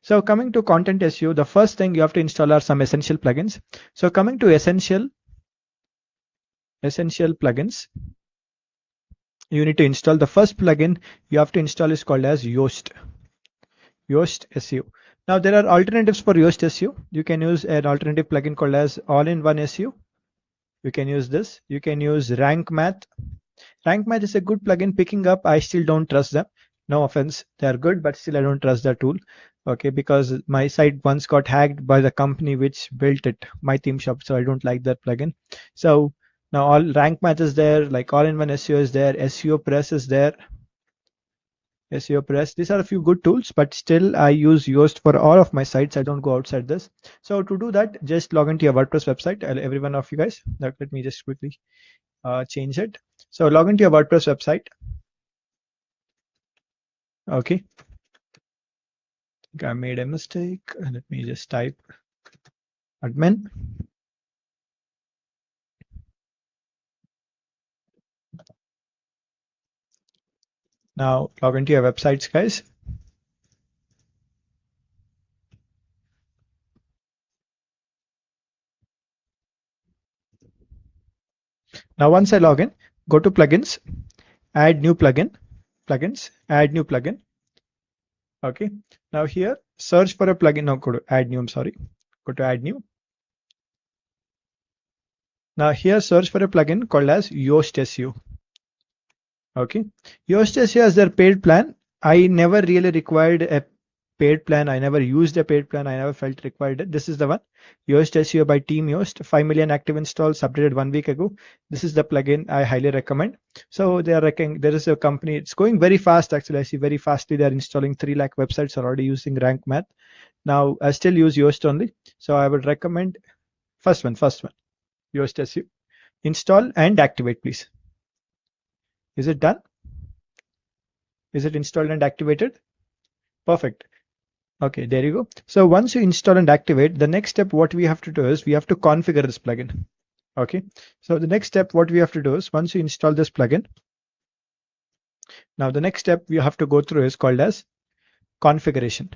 So coming to content SEO, the first thing you have to install are some essential plugins. So coming to essential plugins, you need to install the first plugin you have to install is called as Yoast SEO. Now there are alternatives for Yoast SEO. You can use an alternative plugin called as All-in-One SEO. You can use this. You can use Rank Math. Rank Math is a good plugin picking up. I still don't trust them. No offense, they are good, but still I don't trust the tool. Okay, because my site once got hacked by the company which built it, my theme shop, so I don't like that plugin. So now all Rank Math is there, like All-in-One SEO is there, SEO Press is there. SEO Press. These are a few good tools, but still I use Yoast for all of my sites. I don't go outside this. So to do that, just log into your WordPress website. Every one of you guys. Let me just quickly change it. So log into your WordPress website. Okay. I made a mistake. Let me just type admin. Now log into your websites, guys. Now once I log in, go to plugins, add new plugin, plugins, add new plugin. Okay. Now here, search for a plugin. Now go to add new. I'm sorry. Go to add new. Now here, search for a plugin called as Yoast SEO. Okay. Yoast SEO has their paid plan. I never really required a paid plan. I never used a paid plan. I never felt required it. This is the one. Yoast SEO by Team Yoast. 5 million active installs, updated 1 week ago. This is the plugin I highly recommend. So there is a company. It's going very fast. Actually, I see very fastly they are installing 3 lakh websites are already using Rank Math. Now I still use Yoast only. So I would recommend first one. Yoast SEO. Install and activate, please. Is it done? Is it installed and activated? Perfect. Okay, there you go. So once you install and activate, the next step what we have to do is we have to configure this plugin. Okay, so the next step what we have to do is once you install this plugin, now the next step we have to go through is called as configuration.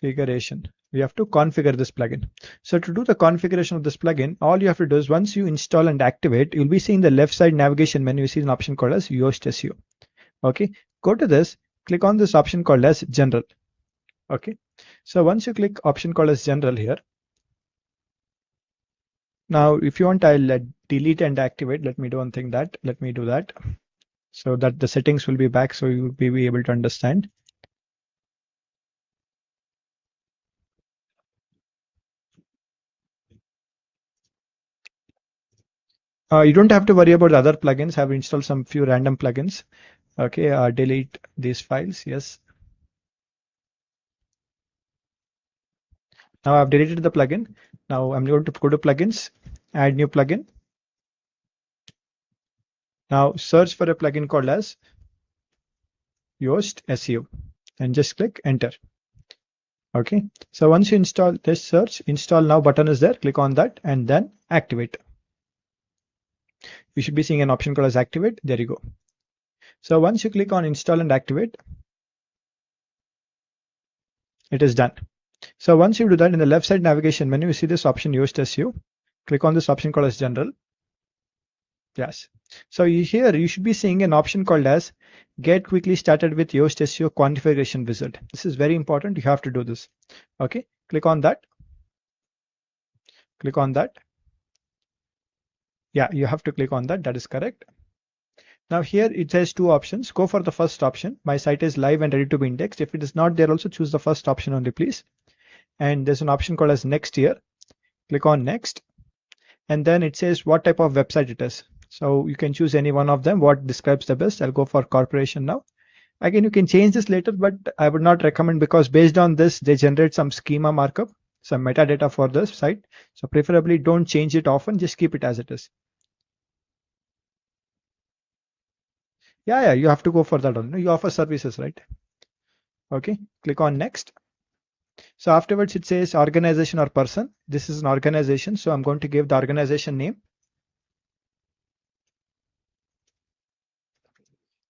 We have to configure this plugin. So to do the configuration of this plugin, all you have to do is once you install and activate, you'll be seeing the left side navigation menu. You see an option called as Yoast SEO. Okay, go to this, click on this option called as general. Okay, so once you click option called as general here, now if you want, I'll delete and activate. Let me do one thing that, let me do that so that the settings will be back so you will be able to understand. You don't have to worry about the other plugins. I've installed some few random plugins. Okay, delete these files. Yes. Now I've deleted the plugin. Now I'm going to go to plugins, add new plugin. Now search for a plugin called as Yoast SEO and just click enter. Okay, so once you install this, search install now button is there. Click on that and then activate. You should be seeing an option called as activate. There you go. So once you click on install and activate, it is done. So once you do that, in the left side navigation menu, you see this option Yoast SEO. Click on this option called as general. Yes. So here you should be seeing an option called as get quickly started with Yoast SEO configuration wizard. This is very important. You have to do this. Okay. Click on that. Click on that. Yeah, you have to click on that. That is correct. Now here it says 2 options. Go for the first option. My site is live and ready to be indexed. If it is not there, also choose the first option only, please. And there's an option called as next here. Click on next. And then it says what type of website it is. So you can choose any one of them. What describes the best? I'll go for corporation now. Again, you can change this later, but I would not recommend because based on this, they generate some schema markup, some metadata for this site. So preferably don't change it often. Just keep it as it is. Yeah, you have to go for that only. You offer services, right? Okay, click on next. So afterwards it says organization or person. This is an organization. So I'm going to give the organization name.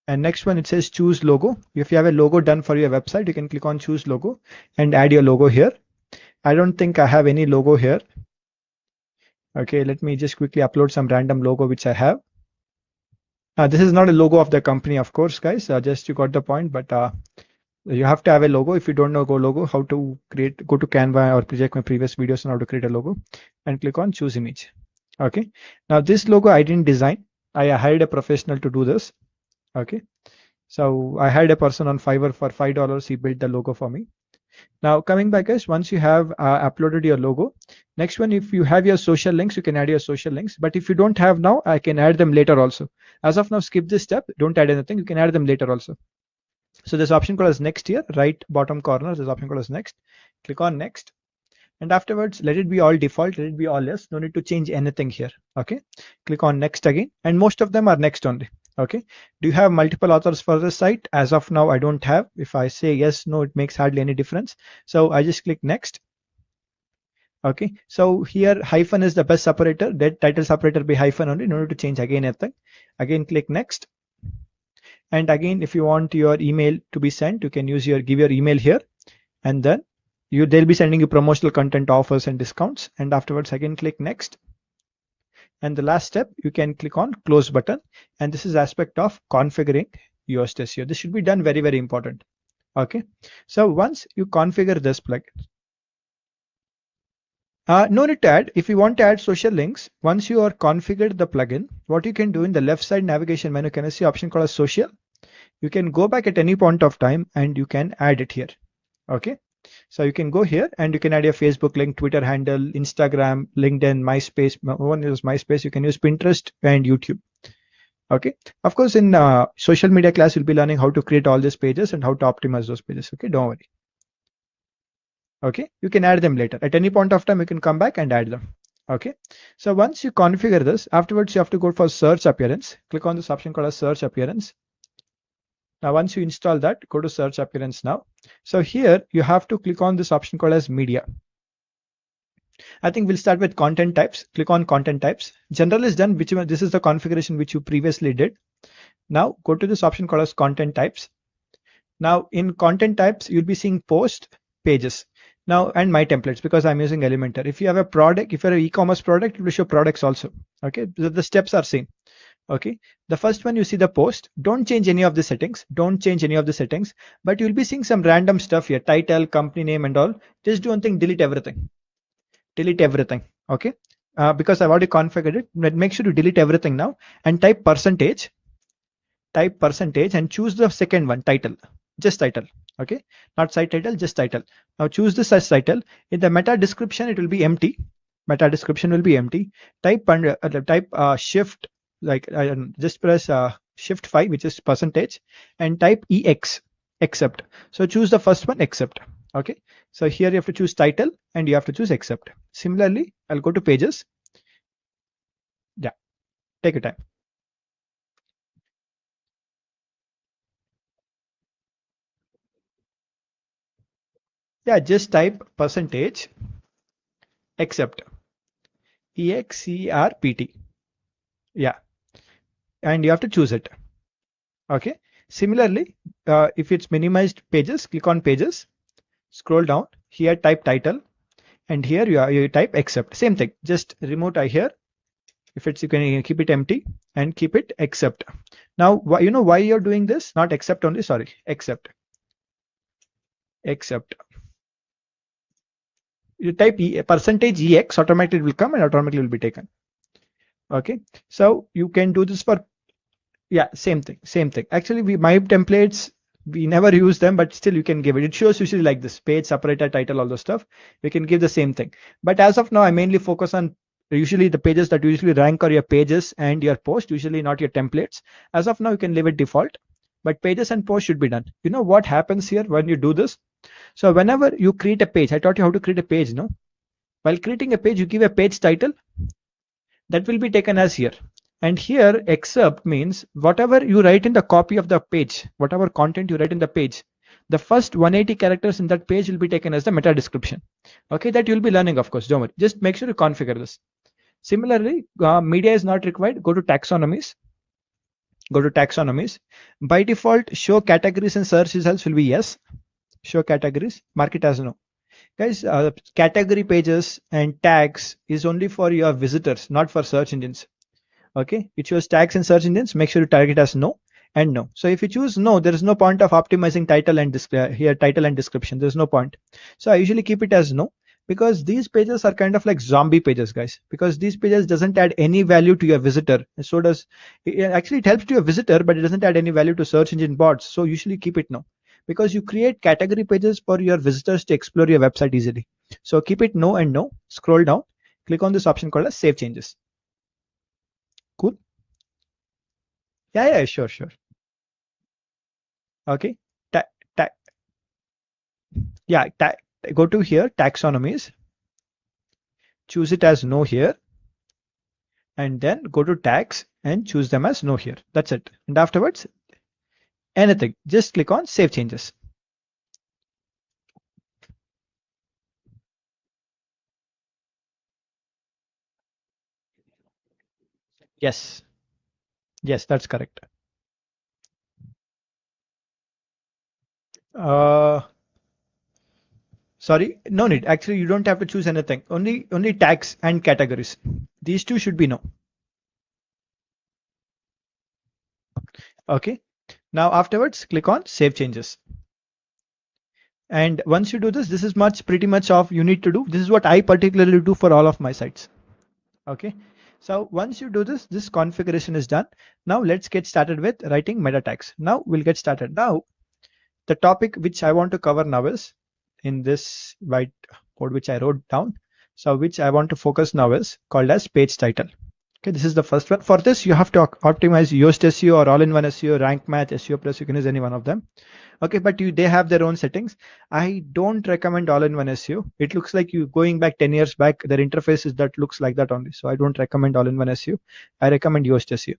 And next one, it says choose logo. If you have a logo done for your website, you can click on choose logo and add your logo here. I don't think I have any logo here. Okay, let me just quickly upload some random logo which I have. This is not a logo of the company, of course, guys. Just you got the point, but you have to have a logo. If you don't know Go logo, how to create, go to Canva or check my previous videos on how to create a logo and click on choose image. Okay, now this logo I didn't design. I hired a professional to do this. Okay, so I hired a person on Fiverr for $5. He built the logo for me. Now coming back, guys, once you have uploaded your logo, next one, if you have your social links, you can add your social links. But if you don't have now, I can add them later also. As of now, skip this step. Don't add anything. You can add them later also. So this option called as next here, right bottom corner, this option called as next. Click on next. And afterwards, let it be all default, let it be all yes. No need to change anything here. Okay. Click on next again. And most of them are next only. Okay. Do you have multiple authors for this site? As of now, I don't have. If I say yes, no, it makes hardly any difference. So I just click next. Okay. So here hyphen is the best separator. That title separator be hyphen only. No need to change again anything. Again, click next. And again, if you want your email to be sent, you can use give your email here, and then they'll be sending you promotional content, offers and discounts. And afterwards, again, click next. And the last step, you can click on close button. And this is aspect of configuring Yoast SEO. This should be done very, very important. Okay. So once you configure this plugin, no need to add. If you want to add social links, once you are configured the plugin, what you can do in the left side navigation menu, can I see option called as social? You can go back at any point of time and you can add it here. Okay. So you can go here and you can add your Facebook link, Twitter handle, Instagram, LinkedIn, MySpace. One is MySpace. You can use Pinterest and YouTube. Okay. Of course, in social media class, you'll be learning how to create all these pages and how to optimize those pages. Okay. Don't worry. Okay. You can add them later. At any point of time, you can come back and add them. Okay. So once you configure this, afterwards, you have to go for search appearance. Click on this option called as search appearance. Now, once you install that, go to search appearance now. So here you have to click on this option called as media. I think we'll start with content types. Click on content types. General is done, whichever this is the configuration which you previously did. Now go to this option called as content types. Now in content types, you'll be seeing post, pages. Now and my templates, because I'm using Elementor. If you have a product, if you're an e-commerce product, it will show products also. Okay, the steps are same. Okay, the first one, you see the post. Don't change any of the settings. Don't change any of the settings, but you'll be seeing some random stuff here, title, company name and all. Just do one thing, delete everything. Delete everything. Okay, because I've already configured it. But make sure to delete everything now and type percentage. Type percentage and choose the second one, title. Just title. Okay, not site title, just title. Now choose this as title. In the meta description, it will be empty. Meta description will be empty. Type shift, like just press shift 5, which is percentage, and type ex, accept. So choose the first one, accept. Okay, so here you have to choose title and you have to choose accept. Similarly, I'll go to pages. Yeah, take your time. Yeah, just type percentage accept, EXCRPT. Yeah, and you have to choose it. Okay, similarly, if it's minimized pages, click on pages, scroll down here, type title, and here you type accept. Same thing, just remove I here. If it's, you can keep it empty and keep it accept. Now you know why you're doing this, not accept only, sorry, accept. You type percentage EX, automatically will come and automatically will be taken. Okay, so you can do this for, yeah, same thing. Actually, my templates, we never use them, but still you can give it. It shows usually like this, page, separator, title, all those stuff. You can give the same thing. But as of now, I mainly focus on usually the pages that usually rank are your pages and your post, usually not your templates. As of now, you can leave it default, but pages and posts should be done. You know what happens here when you do this? So whenever you create a page, I taught you how to create a page, no? While creating a page, you give a page title that will be taken as here. And here accept means whatever you write in the copy of the page, whatever content you write in the page, the first 180 characters in that page will be taken as the meta description. Okay, that you'll be learning, of course, don't worry. Just make sure to configure this. Similarly, media is not required. Go to taxonomies. Go to taxonomies. By default, show categories and search results will be yes. Show categories, mark it as no. Guys, category pages and tags is only for your visitors, not for search engines. Okay, it shows tags and search engines. Make sure you tag it as no and no. So if you choose no, there is no point of optimizing title and here title and description. There's no point. So I usually keep it as no, because these pages are kind of like zombie pages, guys, because these pages doesn't add any value to your visitor. So does actually, it helps to your visitor, but it doesn't add any value to search engine bots. So usually keep it no, because you create category pages for your visitors to explore your website easily. So keep it no and no. Scroll down, click on this option called as save changes. Cool. Yeah, sure, sure. Okay. Ta ta yeah, go to here, taxonomies, choose it as no here, and then go to tags and choose them as no here. That's it. And afterwards, anything, just click on save changes. Yes, yes, that's correct. Uh, Sorry, no need. Actually, you don't have to choose anything. Only tags and categories. These two should be no. Okay. Now afterwards, click on save changes. And once you do this, this is pretty much of you need to do. This is what I particularly do for all of my sites. Okay. So once you do this, this configuration is done. Now let's get started with writing meta tags. Now we'll get started. Now the topic which I want to cover now is in this white code which I wrote down. So which I want to focus now is called as page title. Okay, this is the first one. For this, you have to optimize Yoast SEO or all-in-one SEO, Rank Math, SEO Plus. You can use any one of them. Okay, but they have their own settings. I don't recommend all-in-one SEO. It looks like you going back 10 years back. Their interface is that looks like that only. So I don't recommend all-in-one SEO. I recommend Yoast SEO.